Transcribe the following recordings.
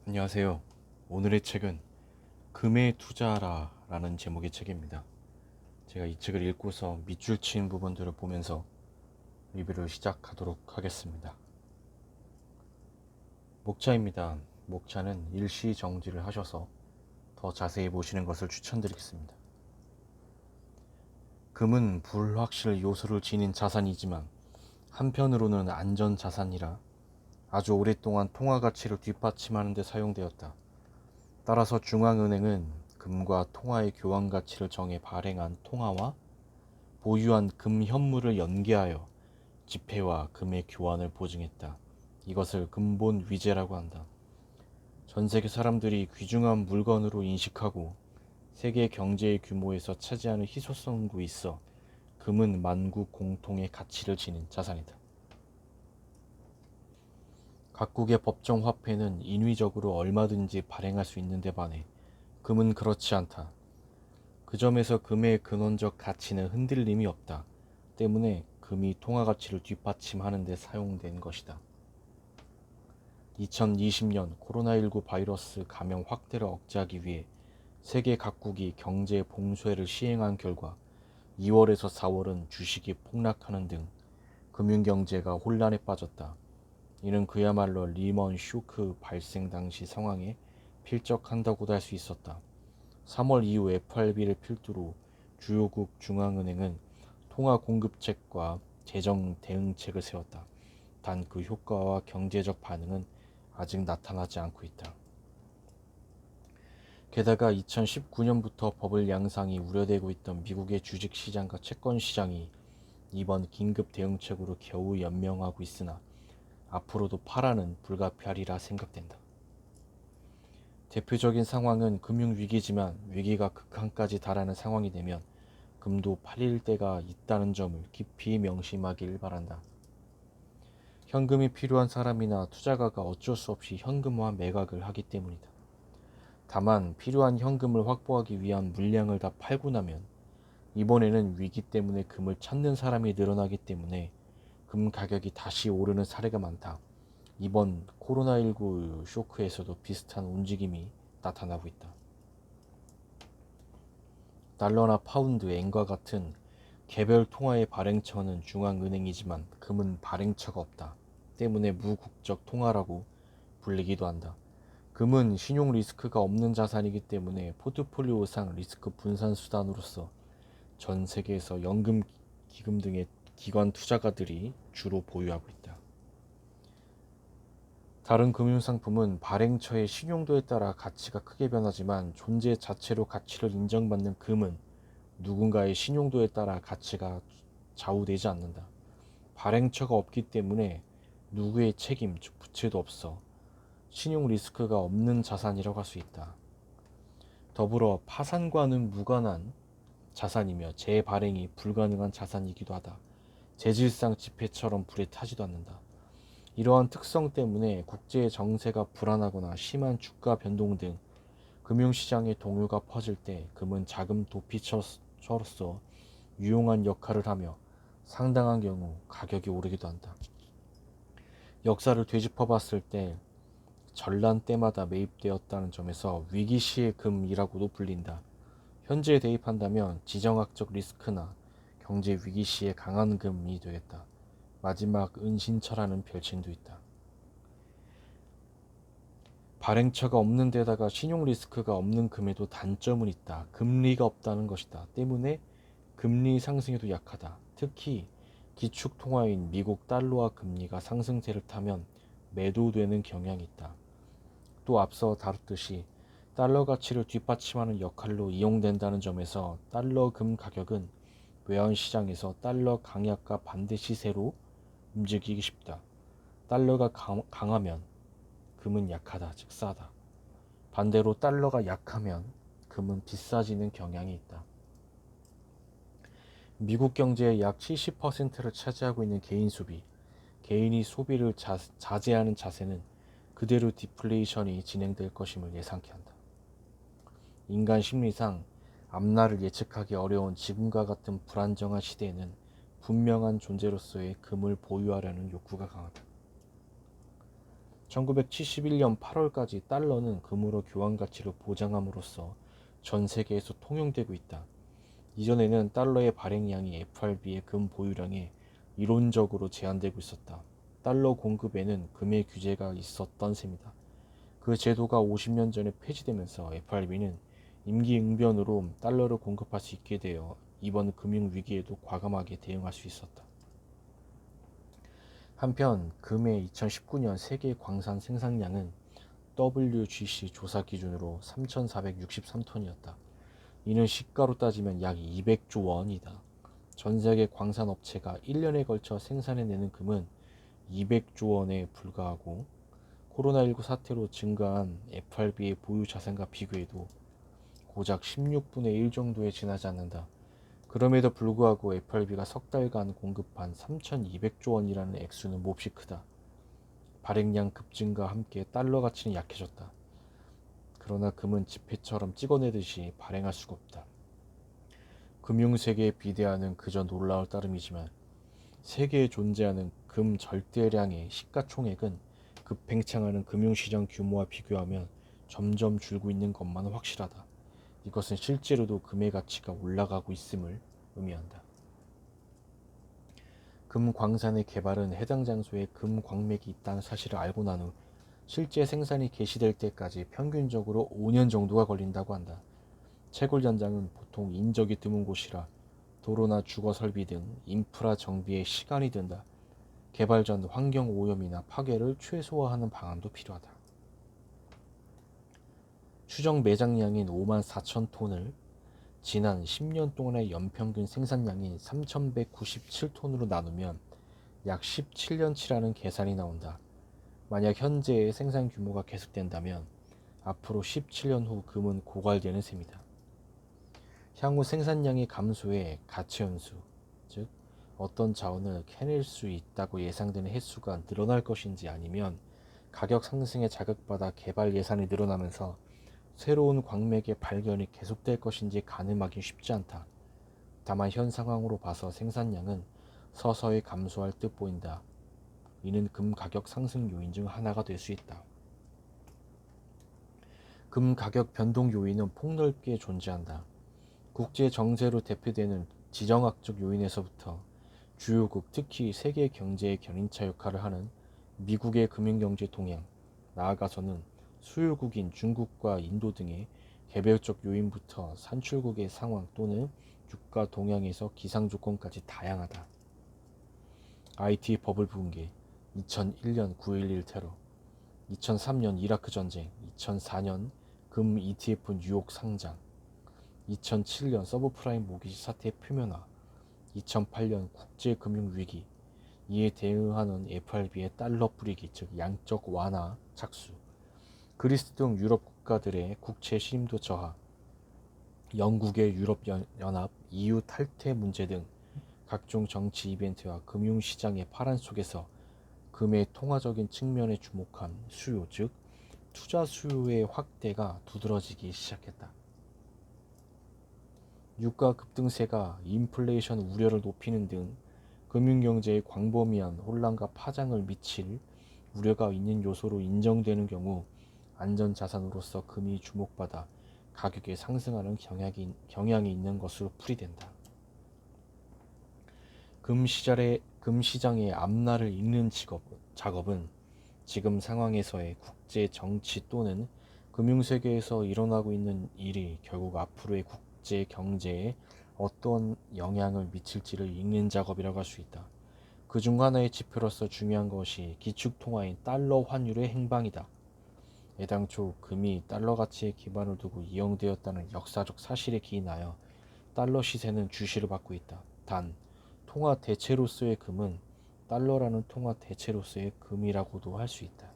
안녕하세요. 오늘의 책은 금에 투자하라 라는 제목의 책입니다. 제가 이 책을 읽고서 밑줄 친 부분들을 보면서 리뷰를 시작하도록 하겠습니다. 목차입니다. 목차는 일시정지를 하셔서 더 자세히 보시는 것을 추천드리겠습니다. 금은 불확실 요소를 지닌 자산이지만 한편으로는 안전자산이라 아주 오랫동안 통화가치를 뒷받침하는 데 사용되었다. 따라서 중앙은행은 금과 통화의 교환 가치를 정해 발행한 통화와 보유한 금 현물을 연계하여 지폐와 금의 교환을 보증했다. 이것을 금본 위제라고 한다. 전 세계 사람들이 귀중한 물건으로 인식하고 세계 경제의 규모에서 차지하는 희소성도 있어 금은 만국 공통의 가치를 지닌 자산이다. 각국의 법정 화폐는 인위적으로 얼마든지 발행할 수 있는 데 반해 금은 그렇지 않다. 그 점에서 금의 근원적 가치는 흔들림이 없다. 때문에 금이 통화 가치를 뒷받침하는 데 사용된 것이다. 2020년 코로나19 바이러스 감염 확대를 억제하기 위해 세계 각국이 경제 봉쇄를 시행한 결과 2월에서 4월은 주식이 폭락하는 등 금융경제가 혼란에 빠졌다. 이는 그야말로 리먼 쇼크 발생 당시 상황에 필적한다고도 할 수 있었다. 3월 이후 FRB를 필두로 주요국 중앙은행은 통화 공급책과 재정 대응책을 세웠다. 단 그 효과와 경제적 반응은 아직 나타나지 않고 있다. 게다가 2019년부터 버블 양상이 우려되고 있던 미국의 주식시장과 채권시장이 이번 긴급 대응책으로 겨우 연명하고 있으나 앞으로도 파라는 불가피하리라 생각된다. 대표적인 상황은 금융위기지만 위기가 극한까지 달하는 상황이 되면 금도 팔릴 때가 있다는 점을 깊이 명심하길 바란다. 현금이 필요한 사람이나 투자가가 어쩔 수 없이 현금화 매각을 하기 때문이다. 다만 필요한 현금을 확보하기 위한 물량을 다 팔고 나면 이번에는 위기 때문에 금을 찾는 사람이 늘어나기 때문에 금 가격이 다시 오르는 사례가 많다. 이번 코로나19 쇼크에서도 비슷한 움직임이 나타나고 있다. 달러나 파운드, 엔과 같은 개별 통화의 발행처는 중앙은행이지만 금은 발행처가 없다. 때문에 무국적 통화라고 불리기도 한다. 금은 신용 리스크가 없는 자산이기 때문에 포트폴리오상 리스크 분산 수단으로서 전 세계에서 연금, 기금 등의 기관 투자가들이 주로 보유하고 있다. 다른 금융상품은 발행처의 신용도에 따라 가치가 크게 변하지만 존재 자체로 가치를 인정받는 금은 누군가의 신용도에 따라 가치가 좌우되지 않는다. 발행처가 없기 때문에 누구의 책임, 즉 부채도 없어 신용 리스크가 없는 자산이라고 할 수 있다. 더불어 파산과는 무관한 자산이며 재발행이 불가능한 자산이기도 하다. 재질상 지폐처럼 불에 타지도 않는다. 이러한 특성 때문에 국제 정세가 불안하거나 심한 주가 변동 등 금융시장의 동요가 퍼질 때 금은 자금 도피처로서 유용한 역할을 하며 상당한 경우 가격이 오르기도 한다. 역사를 되짚어 봤을 때 전란 때마다 매입되었다는 점에서 위기시의 금이라고도 불린다. 현재에 대입한다면 지정학적 리스크나 경제 위기시의 강한 금이 되겠다. 마지막 은신처라는 별칭도 있다. 발행처가 없는 데다가 신용 리스크가 없는 금에도 단점은 있다. 금리가 없다는 것이다. 때문에 금리 상승에도 약하다. 특히 기축 통화인 미국 달러와 금리가 상승세를 타면 매도되는 경향이 있다. 또 앞서 다뤘듯이 달러 가치를 뒷받침하는 역할로 이용된다는 점에서 달러 금 가격은 외환 시장에서 달러 강약과 반대 시세로 움직이기 쉽다. 달러가 강하면 금은 약하다, 즉 싸다. 반대로 달러가 약하면 금은 비싸지는 경향이 있다. 미국 경제의 약 70%를 차지하고 있는 개인 소비, 개인이 소비를 자제하는 자세는 그대로 디플레이션이 진행될 것임을 예상케 한다. 인간 심리상 앞날을 예측하기 어려운 지금과 같은 불안정한 시대에는 분명한 존재로서의 금을 보유하려는 욕구가 강하다. 1971년 8월까지 달러는 금으로 교환 가치를 보장함으로써 전 세계에서 통용되고 있다. 이전에는 달러의 발행량이 FRB의 금 보유량에 이론적으로 제한되고 있었다. 달러 공급에는 금의 규제가 있었던 셈이다. 그 제도가 50년 전에 폐지되면서 FRB는 임기응변으로 달러를 공급할 수 있게 되어 이번 금융위기에도 과감하게 대응할 수 있었다. 한편 금의 2019년 세계 광산 생산량은 WGC 조사 기준으로 3,463톤이었다. 이는 시가로 따지면 약 200조 원이다. 전 세계 광산 업체가 1년에 걸쳐 생산해내는 금은 200조 원에 불과하고 코로나19 사태로 증가한 FRB의 보유 자산과 비교해도 고작 16분의 1 정도에 지나지 않는다. 그럼에도 불구하고 FRB가 석 달간 공급한 3,200조 원이라는 액수는 몹시 크다. 발행량 급증과 함께 달러 가치는 약해졌다. 그러나 금은 지폐처럼 찍어내듯이 발행할 수가 없다. 금융세계의 비대화는 그저 놀라울 따름이지만 세계에 존재하는 금 절대량의 시가총액은 급팽창하는 금융시장 규모와 비교하면 점점 줄고 있는 것만 확실하다. 이것은 실제로도 금의 가치가 올라가고 있음을 의미한다. 금 광산의 개발은 해당 장소에 금 광맥이 있다는 사실을 알고 난 후 실제 생산이 개시될 때까지 평균적으로 5년 정도가 걸린다고 한다. 채굴 현장은 보통 인적이 드문 곳이라 도로나 주거 설비 등 인프라 정비에 시간이 든다. 개발 전 환경 오염이나 파괴를 최소화하는 방안도 필요하다. 추정 매장량인 54,000톤을 지난 10년 동안의 연평균 생산량인 3,197톤으로 나누면 약 17년치라는 계산이 나온다. 만약 현재의 생산 규모가 계속된다면 앞으로 17년 후 금은 고갈되는 셈이다. 향후 생산량이 감소해 가치연수, 즉 어떤 자원을 캐낼 수 있다고 예상되는 횟수가 늘어날 것인지 아니면 가격 상승에 자극받아 개발 예산이 늘어나면서 새로운 광맥의 발견이 계속될 것인지 가늠하기 쉽지 않다. 다만 현 상황으로 봐서 생산량은 서서히 감소할 듯 보인다. 이는 금 가격 상승 요인 중 하나가 될 수 있다. 금 가격 변동 요인은 폭넓게 존재한다. 국제 정세로 대표되는 지정학적 요인에서부터 주요국, 특히 세계 경제의 견인차 역할을 하는 미국의 금융경제 동향, 나아가서는 수요국인 중국과 인도 등의 개별적 요인부터 산출국의 상황 또는 유가 동향에서 기상조건까지 다양하다. IT 버블 붕괴, 2001년 9.11 테러, 2003년 이라크 전쟁, 2004년 금 ETF 뉴욕 상장, 2007년 서브프라임 모기지 사태 표면화, 2008년 국제금융위기, 이에 대응하는 FRB의 달러 뿌리기, 즉 양적 완화 착수, 그리스 등 유럽 국가들의 국채 신임도 저하, 영국의 유럽연합, EU 탈퇴 문제 등 각종 정치 이벤트와 금융시장의 파란 속에서 금의 통화적인 측면에 주목한 수요, 즉 투자 수요의 확대가 두드러지기 시작했다. 유가 급등세가 인플레이션 우려를 높이는 등 금융경제에 광범위한 혼란과 파장을 미칠 우려가 있는 요소로 인정되는 경우 안전자산으로서 금이 주목받아 가격이 상승하는 경향이 있는 것으로 풀이된다. 금 시장의 앞날을 읽는 작업은 지금 상황에서의 국제 정치 또는 금융세계에서 일어나고 있는 일이 결국 앞으로의 국제 경제에 어떤 영향을 미칠지를 읽는 작업이라고 할 수 있다. 그중 하나의 지표로서 중요한 것이 기축통화인 달러 환율의 행방이다. 애당초 금이 달러 가치에 기반을 두고 이용되었다는 역사적 사실에 기인하여 달러 시세는 주시를 받고 있다. 단, 통화 대체로서의 금은 달러라는 통화 대체로서의 금이라고도 할 수 있다.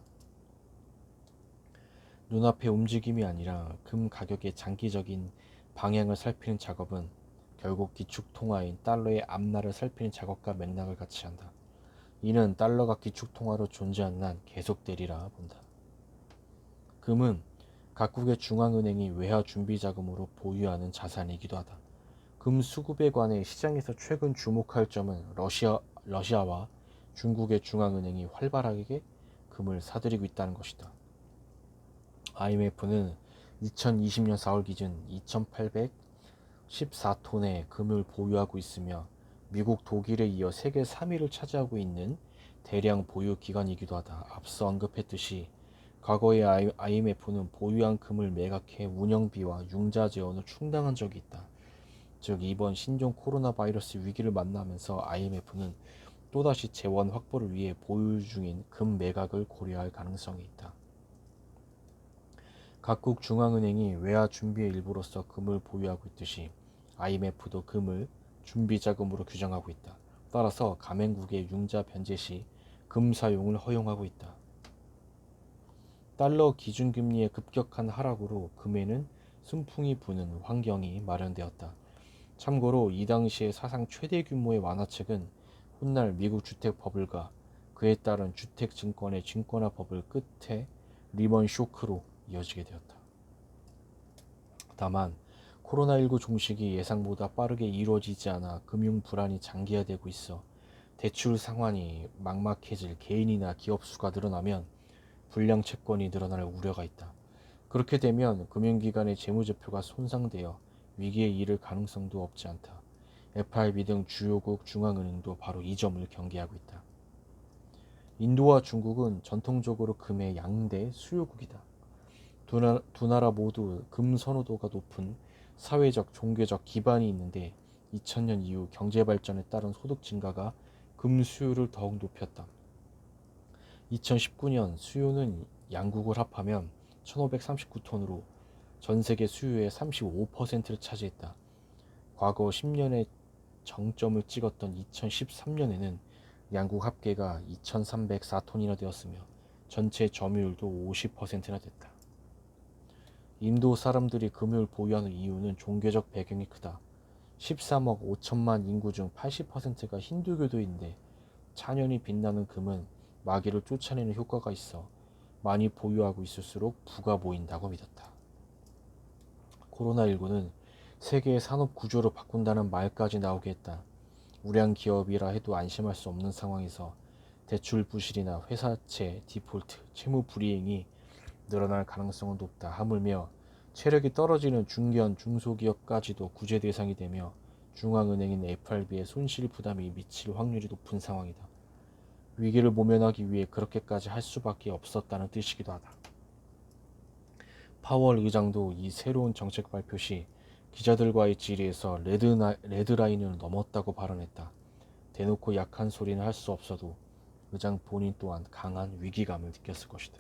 눈앞의 움직임이 아니라 금 가격의 장기적인 방향을 살피는 작업은 결국 기축통화인 달러의 앞날을 살피는 작업과 맥락을 같이 한다. 이는 달러가 기축통화로 존재하는 한 계속되리라 본다. 금은 각국의 중앙은행이 외화 준비자금으로 보유하는 자산이기도 하다. 금 수급에 관해 시장에서 최근 주목할 점은 러시아와 중국의 중앙은행이 활발하게 금을 사들이고 있다는 것이다. IMF는 2020년 4월 기준 2,814톤의 금을 보유하고 있으며 미국, 독일에 이어 세계 3위를 차지하고 있는 대량 보유 기관이기도 하다. 앞서 언급했듯이 과거에 IMF는 보유한 금을 매각해 운영비와 융자 재원을 충당한 적이 있다. 즉 이번 신종 코로나 바이러스 위기를 만나면서 IMF는 또다시 재원 확보를 위해 보유 중인 금 매각을 고려할 가능성이 있다. 각국 중앙은행이 외화 준비의 일부로서 금을 보유하고 있듯이 IMF도 금을 준비 자금으로 규정하고 있다. 따라서 가맹국의 융자 변제 시 금 사용을 허용하고 있다. 달러 기준금리의 급격한 하락으로 금에는 순풍이 부는 환경이 마련되었다. 참고로 이 당시의 사상 최대 규모의 완화책은 훗날 미국 주택 버블과 그에 따른 주택 증권의 증권화 버블 끝에 리먼 쇼크로 이어지게 되었다. 다만 코로나19 종식이 예상보다 빠르게 이루어지지 않아 금융 불안이 장기화되고 있어 대출 상환이 막막해질 개인이나 기업 수가 늘어나면 불량 채권이 늘어날 우려가 있다. 그렇게 되면 금융기관의 재무제표가 손상되어 위기에 이를 가능성도 없지 않다. FRB 등 주요국 중앙은행도 바로 이 점을 경계하고 있다. 인도와 중국은 전통적으로 금의 양대 수요국이다. 두 나라 모두 금 선호도가 높은 사회적, 종교적 기반이 있는데 2000년 이후 경제 발전에 따른 소득 증가가 금 수요를 더욱 높였다. 2019년 수요는 양국을 합하면 1539톤으로 전 세계 수요의 35%를 차지했다. 과거 10년의 정점을 찍었던 2013년에는 양국 합계가 2304톤이나 되었으며 전체 점유율도 50%나 됐다. 인도 사람들이 금을 보유하는 이유는 종교적 배경이 크다. 13억 5천만 인구 중 80%가 힌두교도인데 찬연히 빛나는 금은 마귀를 쫓아내는 효과가 있어 많이 보유하고 있을수록 부가 보인다고 믿었다. 코로나19는 세계의 산업 구조를 바꾼다는 말까지 나오게 했다. 우량 기업이라 해도 안심할 수 없는 상황에서 대출 부실이나 회사채 디폴트, 채무 불이행이 늘어날 가능성은 높다. 하물며 체력이 떨어지는 중견, 중소기업까지도 구제 대상이 되며 중앙은행인 FRB의 손실 부담이 미칠 확률이 높은 상황이다. 위기를 모면하기 위해 그렇게까지 할 수밖에 없었다는 뜻이기도 하다. 파월 의장도 이 새로운 정책 발표 시 기자들과의 질의에서 레드라인을 넘었다고 발언했다. 대놓고 약한 소리는 할 수 없어도 의장 본인 또한 강한 위기감을 느꼈을 것이다.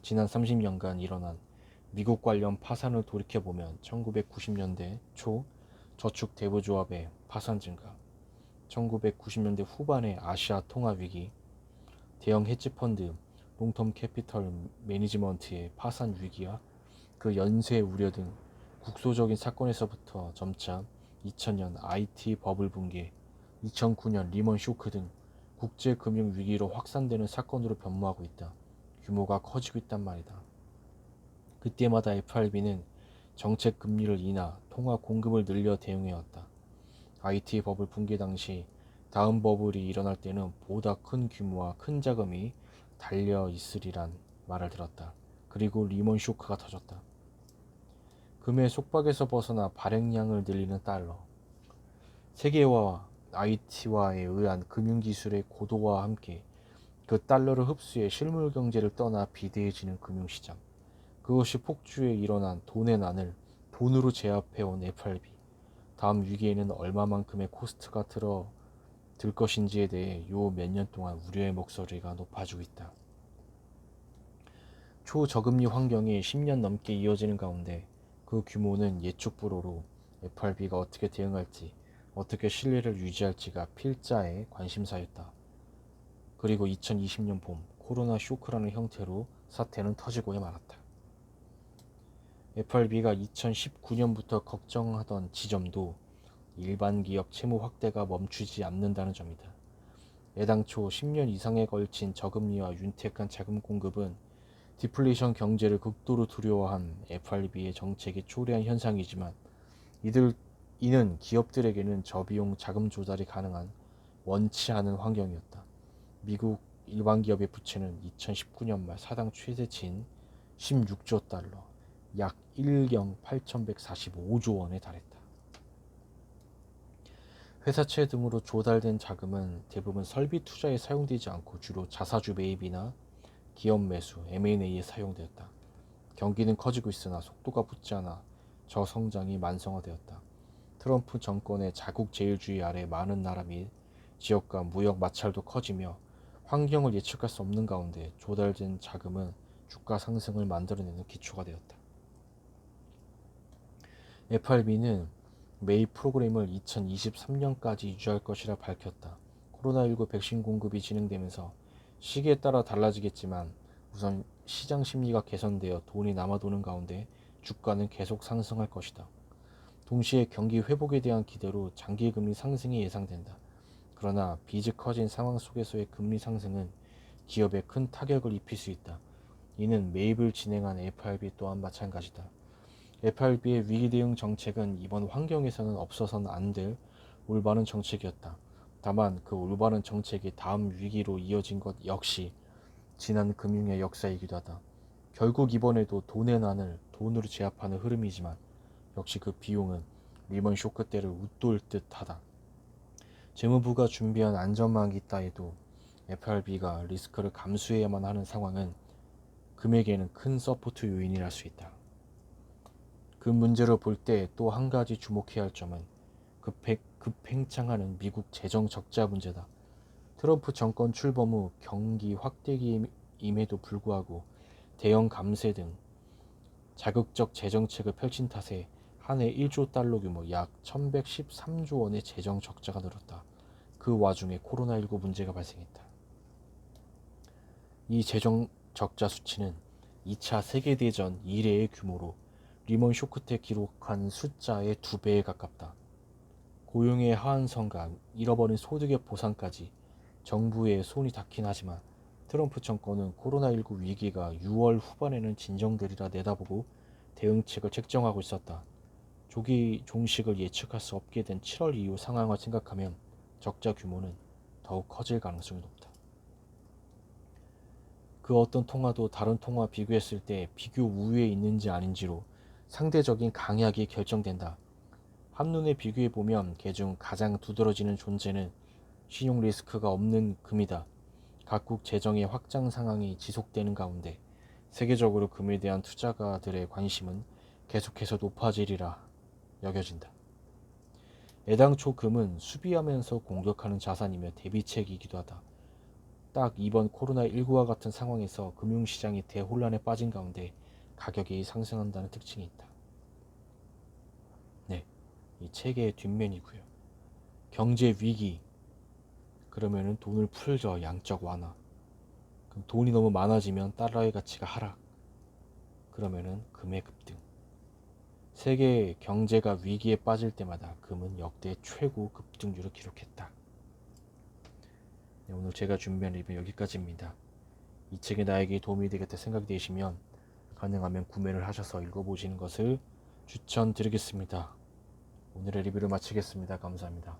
지난 30년간 일어난 미국 관련 파산을 돌이켜보면 1990년대 초 저축대부조합의 파산 증가, 1990년대 후반의 아시아 통화위기, 대형 헤지펀드 롱텀 캐피털 매니지먼트의 파산 위기와 그 연쇄 우려 등 국소적인 사건에서부터 점차 2000년 IT 버블 붕괴, 2009년 리먼 쇼크 등 국제 금융 위기로 확산되는 사건으로 변모하고 있다. 규모가 커지고 있단 말이다. 그때마다 FRB는 정책 금리를 인하, 통화 공급을 늘려 대응해왔다. IT 버블 붕괴 당시 다음 버블이 일어날 때는 보다 큰 규모와 큰 자금이 달려 있으리란 말을 들었다. 그리고 리먼 쇼크가 터졌다. 금의 속박에서 벗어나 발행량을 늘리는 달러. 세계화와 IT화에 의한 금융기술의 고도화와 함께 그 달러를 흡수해 실물 경제를 떠나 비대해지는 금융시장. 그것이 폭주에 일어난 돈의 난을 돈으로 제압해온 FRB. 다음 위기에는 얼마만큼의 코스트가 들 것인지에 대해 요 몇 년 동안 우려의 목소리가 높아지고 있다. 초저금리 환경이 10년 넘게 이어지는 가운데 그 규모는 예측 불허로 FRB가 어떻게 대응할지, 어떻게 신뢰를 유지할지가 필자의 관심사였다. 그리고 2020년 봄 코로나 쇼크라는 형태로 사태는 터지고 말았다. FRB가 2019년부터 걱정하던 지점도 일반 기업 채무 확대가 멈추지 않는다는 점이다. 애당초 10년 이상에 걸친 저금리와 윤택한 자금 공급은 디플레이션 경제를 극도로 두려워한 FRB의 정책이 초래한 현상이지만 이는 기업들에게는 저비용 자금 조달이 가능한 원치 않은 환경이었다. 미국 일반 기업의 부채는 2019년 말 사상 최대치인 16조 달러, 약 1경 8,145조 원에 달했다. 회사채 등으로 조달된 자금은 대부분 설비 투자에 사용되지 않고 주로 자사주 매입이나 기업 매수, M&A에 사용되었다. 경기는 커지고 있으나 속도가 붙지 않아 저성장이 만성화되었다. 트럼프 정권의 자국 제일주의 아래 많은 나라 및 지역과 무역 마찰도 커지며 환경을 예측할 수 없는 가운데 조달된 자금은 주가 상승을 만들어내는 기초가 되었다. FRB는 매입 프로그램을 2023년까지 유지할 것이라 밝혔다. 코로나19 백신 공급이 진행되면서 시기에 따라 달라지겠지만 우선 시장 심리가 개선되어 돈이 남아도는 가운데 주가는 계속 상승할 것이다. 동시에 경기 회복에 대한 기대로 장기금리 상승이 예상된다. 그러나 빚이 커진 상황 속에서의 금리 상승은 기업에 큰 타격을 입힐 수 있다. 이는 매입을 진행한 FRB 또한 마찬가지다. FRB의 위기 대응 정책은 이번 환경에서는 없어서는 안 될 올바른 정책이었다. 다만 그 올바른 정책이 다음 위기로 이어진 것 역시 지난 금융의 역사이기도 하다. 결국 이번에도 돈의 난을 돈으로 제압하는 흐름이지만 역시 그 비용은 리먼 쇼크 때를 웃돌 듯하다. 재무부가 준비한 안전망이 있다 해도 FRB가 리스크를 감수해야만 하는 상황은 금액에는 큰 서포트 요인이랄 수 있다. 그 문제로 볼 때 또 한 가지 주목해야 할 점은 급행창하는 미국 재정 적자 문제다. 트럼프 정권 출범 후 경기 확대기임에도 불구하고 대형 감세 등 자극적 재정책을 펼친 탓에 한 해 1조 달러 규모 약 1113조 원의 재정 적자가 늘었다. 그 와중에 코로나19 문제가 발생했다. 이 재정 적자 수치는 2차 세계대전 이래의 규모로 리먼 쇼크 때 기록한 숫자의 2배에 가깝다. 고용의 하한선과 잃어버린 소득의 보상까지 정부의 손이 닿긴 하지만 트럼프 정권은 코로나19 위기가 6월 후반에는 진정되리라 내다보고 대응책을 책정하고 있었다. 조기 종식을 예측할 수 없게 된 7월 이후 상황을 생각하면 적자 규모는 더욱 커질 가능성이 높다. 그 어떤 통화도 다른 통화와 비교했을 때 비교 우위에 있는지 아닌지로 상대적인 강약이 결정된다. 한눈에 비교해보면 개중 가장 두드러지는 존재는 신용 리스크가 없는 금이다. 각국 재정의 확장 상황이 지속되는 가운데 세계적으로 금에 대한 투자가들의 관심은 계속해서 높아지리라 여겨진다. 애당초 금은 수비하면서 공격하는 자산이며 대비책이기도 하다. 딱 이번 코로나19와 같은 상황에서 금융시장이 대혼란에 빠진 가운데 가격이 상승한다는 특징이 있다. 네, 이 책의 뒷면이고요. 경제 위기, 그러면은 돈을 풀죠. 양적 완화. 그럼 돈이 너무 많아지면 달러의 가치가 하락. 그러면은 금의 급등. 세계 경제가 위기에 빠질 때마다 금은 역대 최고 급등률을 기록했다. 네, 오늘 제가 준비한 리뷰 여기까지입니다. 이 책이 나에게 도움이 되겠다 생각이 되시면 가능하면 구매를 하셔서 읽어보시는 것을 추천드리겠습니다. 오늘의 리뷰를 마치겠습니다. 감사합니다.